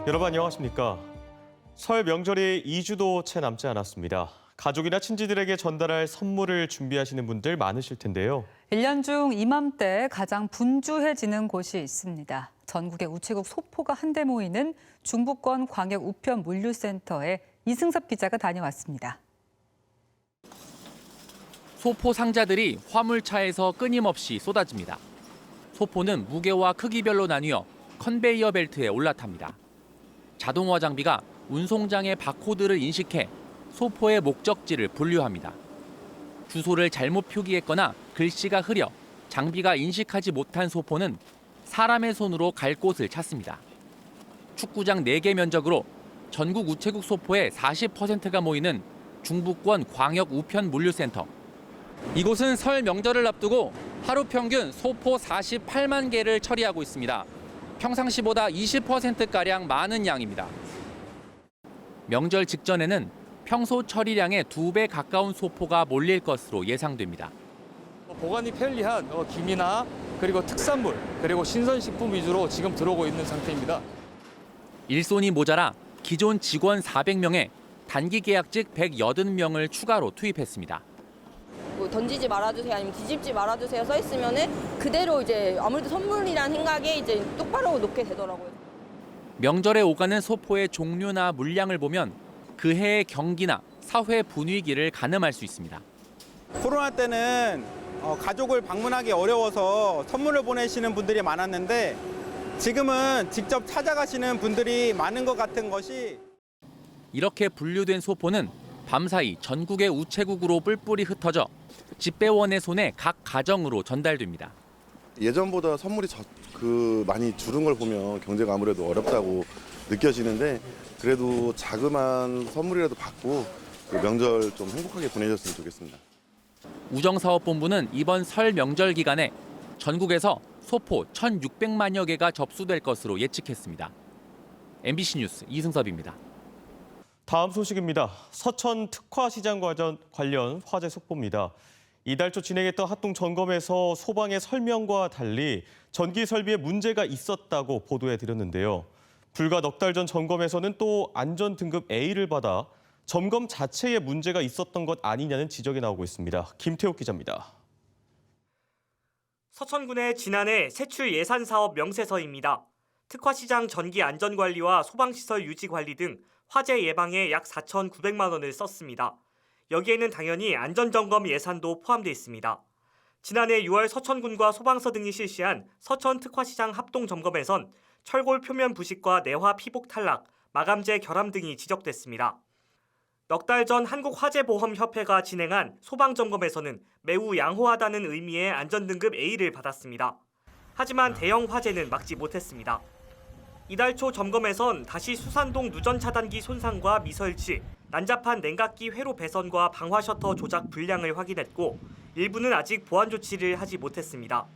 여러분 안녕하십니까? 설 명절이 2주도 채 남지 않았습니다. 가족이나 친지들에게 전달할 선물을 준비하시는 분들 많으실 텐데요. 1년 중 이맘때 가장 분주해지는 곳이 있습니다. 전국의 우체국 소포가 한데 모이는 중부권 광역 우편 물류센터에 이승섭 기자가 다녀왔습니다. 소포 상자들이 화물차에서 끊임없이 쏟아집니다. 소포는 무게와 크기별로 나뉘어 컨베이어 벨트에 올라탑니다. 자동화 장비가 운송장의 바코드를 인식해 소포의 목적지를 분류합니다. 주소를 잘못 표기했거나 글씨가 흐려 장비가 인식하지 못한 소포는 사람의 손으로 갈 곳을 찾습니다. 축구장 4개 면적으로 전국 우체국 소포의 40%가 모이는 중부권 광역 우편 물류센터. 이곳은 설 명절을 앞두고 하루 평균 소포 48만 개를 처리하고 있습니다. 평상시보다 20%가량 많은 양입니다. 명절 직전에는 평소 처리량의 2배 가까운 소포가 몰릴 것으로 예상됩니다. 보관이 편리한 김이나 그리고 특산물 그리고 신선식품 위주로 지금 들어오고 있는 상태입니다. 일손이 모자라 기존 직원 400명에 단기 계약직 180명을 추가로 투입했습니다. 뭐 던지지 말아주세요 아니면 뒤집지 말아주세요 써 있으면은 그대로 이제 아무래도 선물이라는 생각에 이제 똑바로 놓게 되더라고요. 명절에 오가는 소포의 종류나 물량을 보면 그 해의 경기나 사회 분위기를 가늠할 수 있습니다. 코로나 때는 가족을 방문하기 어려워서 선물을 보내시는 분들이 많았는데 지금은 직접 찾아가시는 분들이 많은 것 같은 것이 이렇게 분류된 소포는 밤사이 전국의 우체국으로 뿔뿔이 흩어져 집배원의 손에 각 가정으로 전달됩니다. 예전보다 선물이 많이 줄은 걸 보면 경제가 아무래도 어렵다고 느껴지는데 그래도 자그마한 선물이라도 받고 명절 좀 행복하게 보내셨으면 좋겠습니다. 우정사업본부는 이번 설 명절 기간에 전국에서 소포 1,600만여 개가 접수될 것으로 예측했습니다. MBC 뉴스 이승섭입니다. 다음 소식입니다. 서천 특화시장 관련 화재 속보입니다. 이달 초 진행했던 합동 점검에서 소방의 설명과 달리 전기 설비에 문제가 있었다고 보도해드렸는데요. 불과 넉 달 전 점검에서는 또 안전 등급 A를 받아 점검 자체에 문제가 있었던 것 아니냐는 지적이 나오고 있습니다. 김태욱 기자입니다. 서천군의 지난해 세출 예산 사업 명세서입니다. 특화시장 전기 안전관리와 소방시설 유지 관리 등 화재 예방에 약 4,900만 원을 썼습니다. 여기에는 당연히 안전점검 예산도 포함되어 있습니다. 지난해 6월 서천군과 소방서 등이 실시한 서천 특화시장 합동점검에선 철골 표면 부식과 내화 피복 탈락, 마감재 결함 등이 지적됐습니다. 넉 달 전 한국화재보험협회가 진행한 소방점검에서는 매우 양호하다는 의미의 안전등급 A를 받았습니다. 하지만 대형 화재는 막지 못했습니다. 이달 초 점검에선 다시 수산동 누전 차단기 손상과 미설치, 난잡한 냉각기 회로 배선과 방화 셔터 조작 불량을 확인했고 일부는 아직 보완 조치를 하지 못했습니다.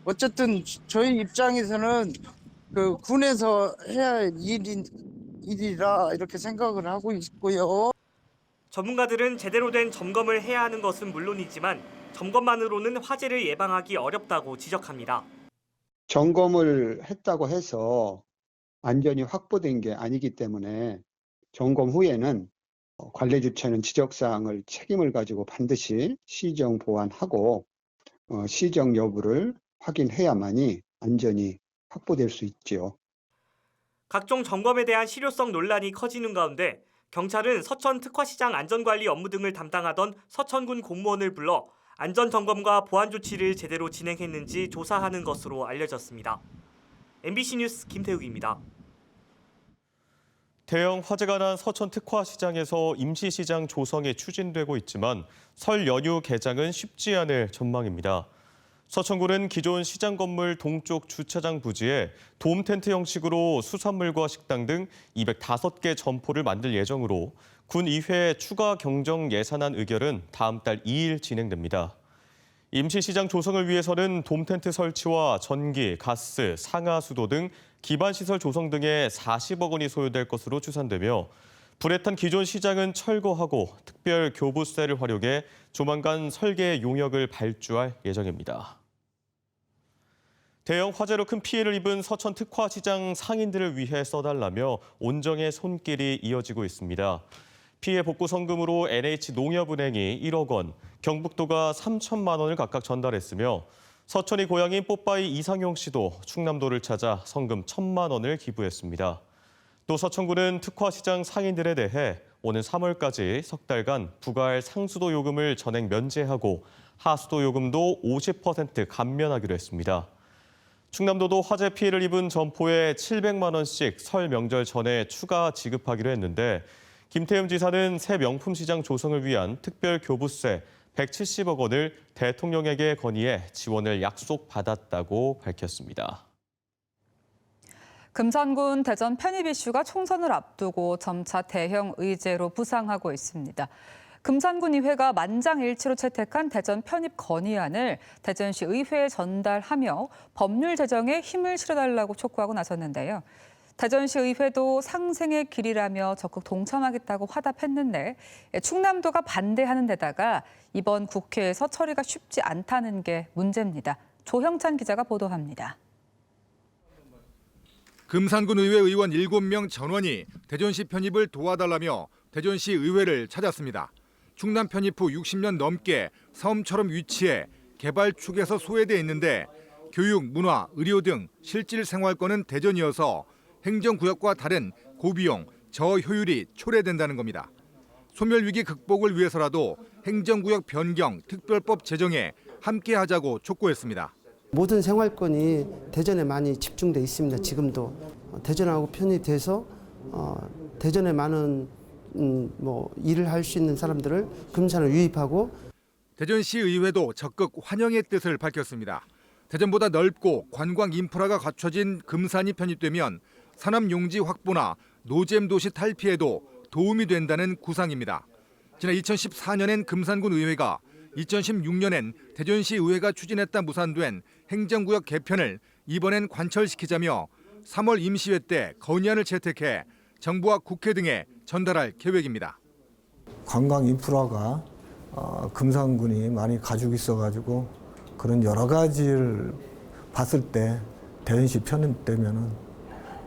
어쨌든 저희 입장에서는 그 군에서 해야 할 일이라 이렇게 생각을 하고 있고요. 전문가들은 제대로 된 점검을 해야 하는 것은 물론이지만 점검만으로는 화재를 예방하기 어렵다고 지적합니다. 점검을 했다고 해서 안전이 확보된 게 아니기 때문에 점검 후에는 관례주체는 지적사항을 책임을 가지고 반드시 시정 보완하고 시정 여부를 확인해야만이 안전이 확보될 수 있지요. 각종 점검에 대한 실효성 논란이 커지는 가운데 경찰은 서천 특화시장 안전관리 업무 등을 담당하던 서천군 공무원을 불러 안전점검과 보안 조치를 제대로 진행했는지 조사하는 것으로 알려졌습니다. MBC 뉴스 김태욱입니다. 대형 화재가 난 서천 특화시장에서 임시시장 조성이 추진되고 있지만 설 연휴 개장은 쉽지 않을 전망입니다. 서천군은 기존 시장 건물 동쪽 주차장 부지에 돔 텐트 형식으로 수산물과 식당 등 205개 점포를 만들 예정으로 군의회에 추가 경정 예산안 의결은 다음 달 2일 진행됩니다. 임시시장 조성을 위해서는 돔 텐트 설치와 전기, 가스, 상하수도 등 기반시설 조성 등에 40억 원이 소요될 것으로 추산되며 불에 탄 기존 시장은 철거하고 특별 교부세를 활용해 조만간 설계 용역을 발주할 예정입니다. 대형 화재로 큰 피해를 입은 서천 특화시장 상인들을 위해 써달라며 온정의 손길이 이어지고 있습니다. 피해 복구 성금으로 NH농협은행이 1억 원, 경북도가 3천만 원을 각각 전달했으며 서천이 고향인 뽀빠이 이상용 씨도 충남도를 찾아 성금 1,000만 원을 기부했습니다. 또 서천구는 특화시장 상인들에 대해 오는 3월까지 석 달간 부과할 상수도 요금을 전액 면제하고 하수도 요금도 50% 감면하기로 했습니다. 충남도도 화재 피해를 입은 점포에 700만 원씩 설 명절 전에 추가 지급하기로 했는데 김태흠 지사는 새 명품 시장 조성을 위한 특별 교부세 170억 원을 대통령에게 건의해 지원을 약속받았다고 밝혔습니다. 금산군 대전 편입 이슈가 총선을 앞두고 점차 대형 의제로 부상하고 있습니다. 금산군 의회가 만장일치로 채택한 대전 편입 건의안을 대전시 의회에 전달하며 법률 제정에 힘을 실어달라고 촉구하고 나섰는데요. 대전시 의회도 상생의 길이라며 적극 동참하겠다고 화답했는데 충남도가 반대하는 데다가 이번 국회에서 처리가 쉽지 않다는 게 문제입니다. 조형찬 기자가 보도합니다. 금산군 의회 의원 7명 전원이 대전시 편입을 도와달라며 대전시 의회를 찾았습니다. 충남 편입 후 60년 넘게 섬처럼 위치해 개발 축에서 소외돼 있는데 교육, 문화, 의료 등 실질 생활권은 대전이어서 행정구역과 다른 고비용, 저효율이 초래된다는 겁니다. 소멸위기 극복을 위해서라도 행정구역 변경, 특별법 제정에 함께하자고 촉구했습니다. 모든 생활권이 대전에 많이 집중돼 있습니다. 지금도 대전하고 편입돼서 대전에 많은 일을 할 수 있는 사람들을 금산을 유입하고 대전시의회도 적극 환영의 뜻을 밝혔습니다. 대전보다 넓고 관광 인프라가 갖춰진 금산이 편입되면 산업용지 확보나 노잼 도시 탈피에도 도움이 된다는 구상입니다. 지난 2014년엔 금산군 의회가 2016년엔 대전시 의회가 추진했다 무산된 행정구역 개편을 이번엔 관철시키자며 3월 임시회 때 건의안을 채택해 정부와 국회 등에 전달할 계획입니다. 관광 인프라가 금산군이 많이 가지고 있어가지고 그런 여러 가지를 봤을 때 대전시 편입되면은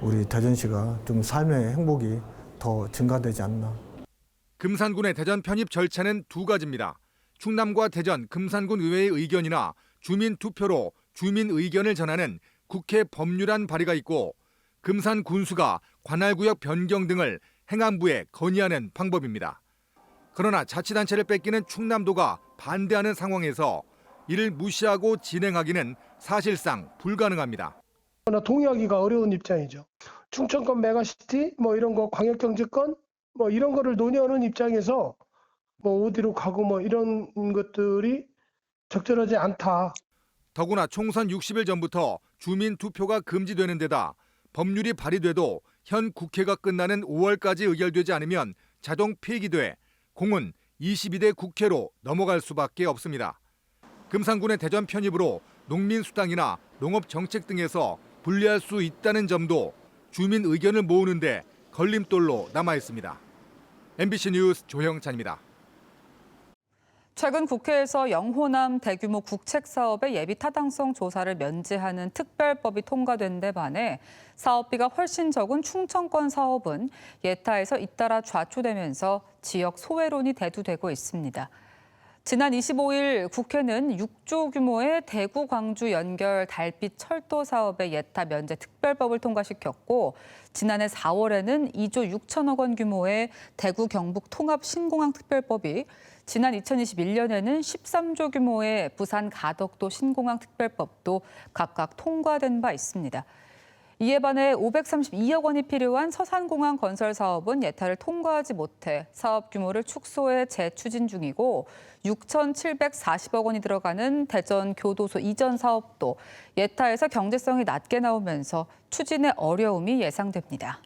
우리 대전시가 좀 삶의 행복이 더 증가되지 않나. 금산군의 대전 편입 절차는 두 가지입니다. 충남과 대전, 금산군 의회의 의견이나 주민 투표로 주민 의견을 전하는 국회 법률안 발의가 있고 금산 군수가 관할구역 변경 등을 행안부에 건의하는 방법입니다. 그러나 자치단체를 뺏기는 충남도가 반대하는 상황에서 이를 무시하고 진행하기는 사실상 불가능합니다. 동의하기가 어려운 입장이죠. 충청권 메가시티 이런 거 광역경제권 이런 거를 논의하는 입장에서 어디로 가고 이런 것들이 적절하지 않다. 더구나 총선 60일 전부터 주민 투표가 금지되는 데다 법률이 발의돼도 현 국회가 끝나는 5월까지 의결되지 않으면 자동 폐기돼 공은 22대 국회로 넘어갈 수밖에 없습니다. 금산군의 대전 편입으로 농민수당이나 농업정책 등에서 분리할 수 있다는 점도 주민 의견을 모으는데 걸림돌로 남아 있습니다. MBC 뉴스 조형찬입니다. 최근 국회에서 영호남 대규모 국책 사업의 예비 타당성 조사를 면제하는 특별법이 통과된 데 반해 사업비가 훨씬 적은 충청권 사업은 예타에서 잇따라 좌초되면서 지역 소외론이 대두되고 있습니다. 지난 25일 국회는 6조 규모의 대구 광주 연결 달빛 철도 사업의 예타 면제 특별법을 통과시켰고 지난해 4월에는 2조 6천억 원 규모의 대구 경북 통합 신공항 특별법이 지난 2021년에는 13조 규모의 부산 가덕도 신공항 특별법도 각각 통과된 바 있습니다. 이에 반해 532억 원이 필요한 서산공항 건설 사업은 예타를 통과하지 못해 사업 규모를 축소해 재추진 중이고 6,740억 원이 들어가는 대전 교도소 이전 사업도 예타에서 경제성이 낮게 나오면서 추진에 어려움이 예상됩니다.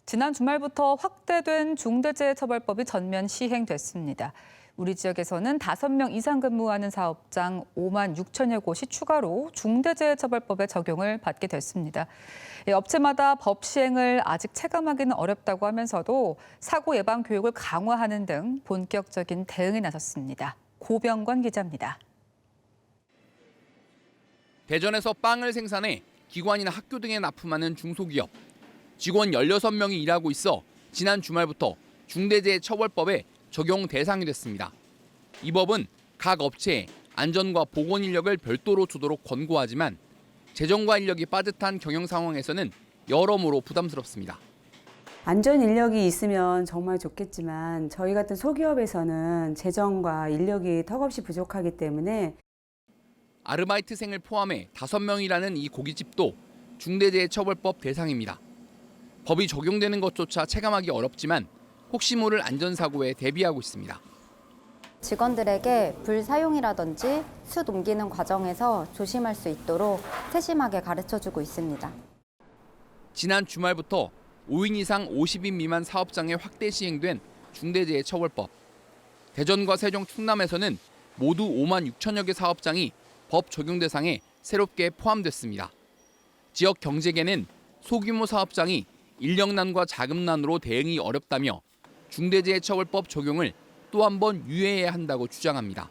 지난 주말부터 확대된 중대재해처벌법이 전면 시행됐습니다. 우리 지역에서는 5명 이상 근무하는 사업장 5만 6천여 곳이 추가로 중대재해처벌법의 적용을 받게 됐습니다. 업체마다 법 시행을 아직 체감하기는 어렵다고 하면서도 사고 예방 교육을 강화하는 등 본격적인 대응에 나섰습니다. 고병관 기자입니다. 대전에서 빵을 생산해 기관이나 학교 등에 납품하는 중소기업. 직원 16명이 일하고 있어 지난 주말부터 중대재해처벌법에 적용 대상이 됐습니다. 이 법은 각 업체에 안전과 보건 인력을 별도로 두도록 권고하지만 재정과 인력이 빠듯한 경영 상황에서는 여러모로 부담스럽습니다. 안전 인력이 있으면 정말 좋겠지만 저희 같은 소기업에서는 재정과 인력이 턱없이 부족하기 때문에 아르바이트생을 포함해 5명이라는 이 고깃집도 중대재해처벌법 대상입니다. 법이 적용되는 것조차 체감하기 어렵지만 혹시 모를 안전사고에 대비하고 있습니다. 직원들에게 불 사용이라든지 숯 옮기는 과정에서 조심할 수 있도록 세심하게 가르쳐주고 있습니다. 지난 주말부터 5인 이상 50인 미만 사업장에 확대 시행된 중대재해처벌법. 대전과 세종, 충남에서는 모두 5만 6천여 개 사업장이 법 적용 대상에 새롭게 포함됐습니다. 지역 경제계는 소규모 사업장이 인력난과 자금난으로 대응이 어렵다며 중대재해처벌법 적용을 또 한 번 유예해야 한다고 주장합니다.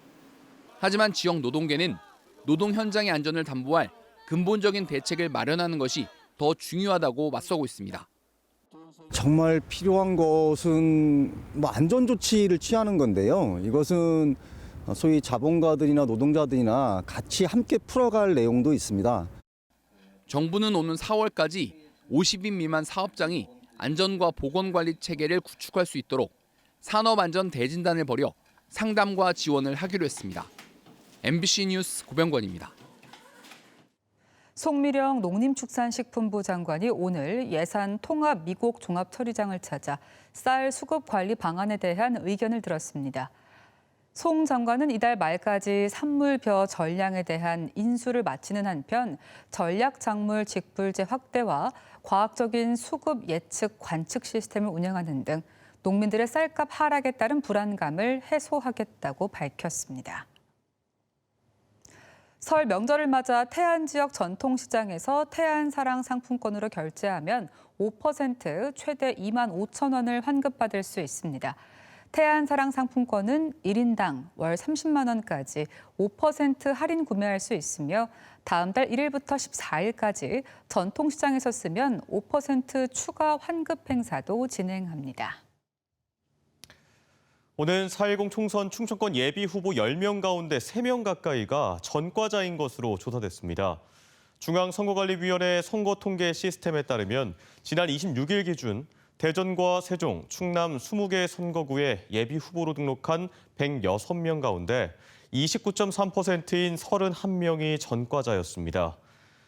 하지만 지역 노동계는 노동 현장의 안전을 담보할 근본적인 대책을 마련하는 것이 더 중요하다고 맞서고 있습니다. 정말 필요한 것은 안전 조치를 취하는 건데요. 이것은 소위 자본가들이나 노동자들이나 같이 함께 풀어갈 내용도 있습니다. 정부는 오는 4월까지 50인 미만 사업장이 안전과 보건관리 체계를 구축할 수 있도록 산업안전 대진단을 벌여 상담과 지원을 하기로 했습니다. MBC 뉴스 고병권입니다. 송미령 농림축산식품부 장관이 오늘 예산 통합 미국 종합처리장을 찾아 쌀 수급 관리 방안에 대한 의견을 들었습니다. 송 장관은 이달 말까지 산물벼 전량에 대한 인수를 마치는 한편 전략작물 직불제 확대와 과학적인 수급 예측 관측 시스템을 운영하는 등 농민들의 쌀값 하락에 따른 불안감을 해소하겠다고 밝혔습니다. 설 명절을 맞아 태안 지역 전통시장에서 태안사랑 상품권으로 결제하면 5% 최대 2만 5천 원을 환급받을 수 있습니다. 태안사랑 상품권은 1인당 월 30만 원까지 5% 할인 구매할 수 있으며 다음 달 1일부터 14일까지 전통시장에서 쓰면 5% 추가 환급 행사도 진행합니다. 오는 4.10 총선 충청권 예비 후보 10명 가운데 3명 가까이가 전과자인 것으로 조사됐습니다. 중앙선거관리위원회 선거통계 시스템에 따르면 지난 26일 기준 대전과 세종, 충남 20개 선거구에 예비 후보로 등록한 106명 가운데 29.3%인 31명이 전과자였습니다.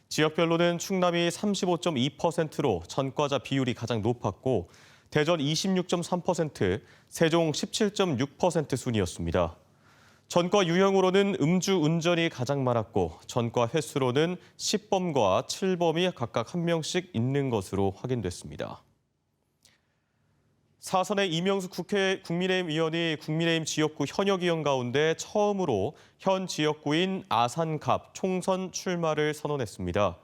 지역별로는 충남이 35.2%로 전과자 비율이 가장 높았고 대전 26.3%, 세종 17.6% 순이었습니다. 전과 유형으로는 음주운전이 가장 많았고 전과 횟수로는 10범과 7범이 각각 1명씩 있는 것으로 확인됐습니다. 사선의 이명수 국민의힘 의원이 국민의힘 지역구 현역 의원 가운데 처음으로 현 지역구인 아산갑 총선 출마를 선언했습니다.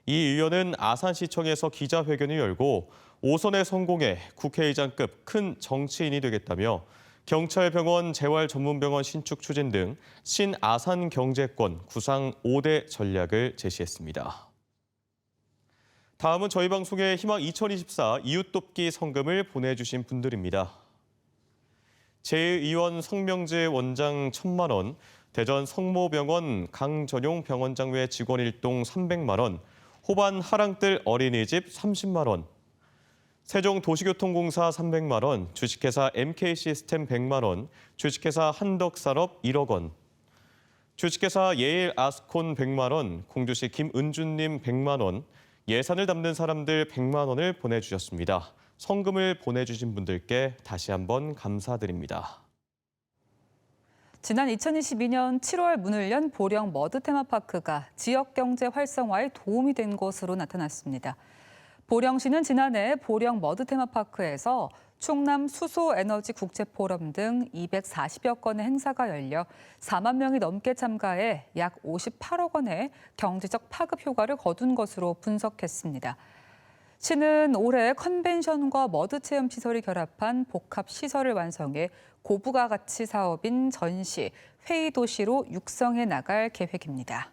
이 의원은 아산시청에서 기자회견을 열고 5선에 성공해 국회의장급 큰 정치인이 되겠다며 경찰병원, 재활전문병원 신축 추진 등 신아산 경제권 구상 5대 전략을 제시했습니다. 다음은 저희 방송에 희망 2024 이웃돕기 성금을 보내주신 분들입니다. 제2의원 성명재 원장 1,000만 원, 대전 성모병원 강전용 병원장 외 직원 일동 300만 원, 호반 하랑뜰 어린이집 30만 원, 세종 도시교통공사 300만 원, 주식회사 MK시스템 100만 원, 주식회사 한덕산업 1억 원, 주식회사 예일아스콘 100만 원, 공주시 김은주님 100만 원, 예산을 담는 사람들 100만 원을 보내주셨습니다. 성금을 보내주신 분들께 다시 한번 감사드립니다. 지난 2022년 7월 문을 연 보령 머드 테마파크가 지역 경제 활성화에 도움이 된 것으로 나타났습니다. 보령시는 지난해 보령 머드 테마파크에서 충남 수소에너지 국제포럼 등 240여 건의 행사가 열려 4만 명이 넘게 참가해 약 58억 원의 경제적 파급 효과를 거둔 것으로 분석했습니다. 시는 올해 컨벤션과 머드 체험 시설이 결합한 복합 시설을 완성해 고부가 가치 사업인 전시, 회의 도시로 육성해 나갈 계획입니다.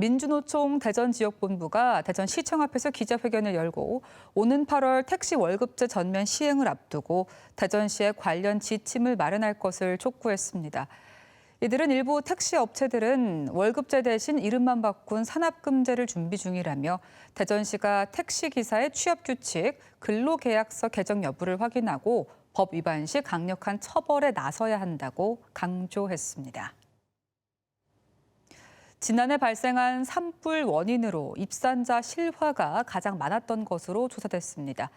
민주노총 대전지역본부가 대전시청 앞에서 기자회견을 열고 오는 8월 택시 월급제 전면 시행을 앞두고 대전시에 관련 지침을 마련할 것을 촉구했습니다. 이들은 일부 택시 업체들은 월급제 대신 이름만 바꾼 산업금제를 준비 중이라며 대전시가 택시기사의 취업규칙, 근로계약서 개정 여부를 확인하고 법 위반 시 강력한 처벌에 나서야 한다고 강조했습니다. 지난해 발생한 산불 원인으로 입산자 실화가 가장 많았던 것으로 조사됐습니다.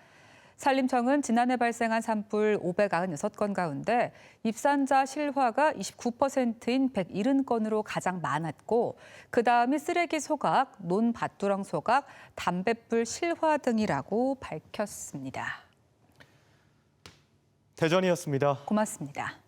산림청은 지난해 발생한 산불 596건 가운데 입산자 실화가 29%인 170건으로 가장 많았고 그다음이 쓰레기 소각, 논밭두렁 소각, 담뱃불 실화 등이라고 밝혔습니다. 대전이었습니다. 고맙습니다.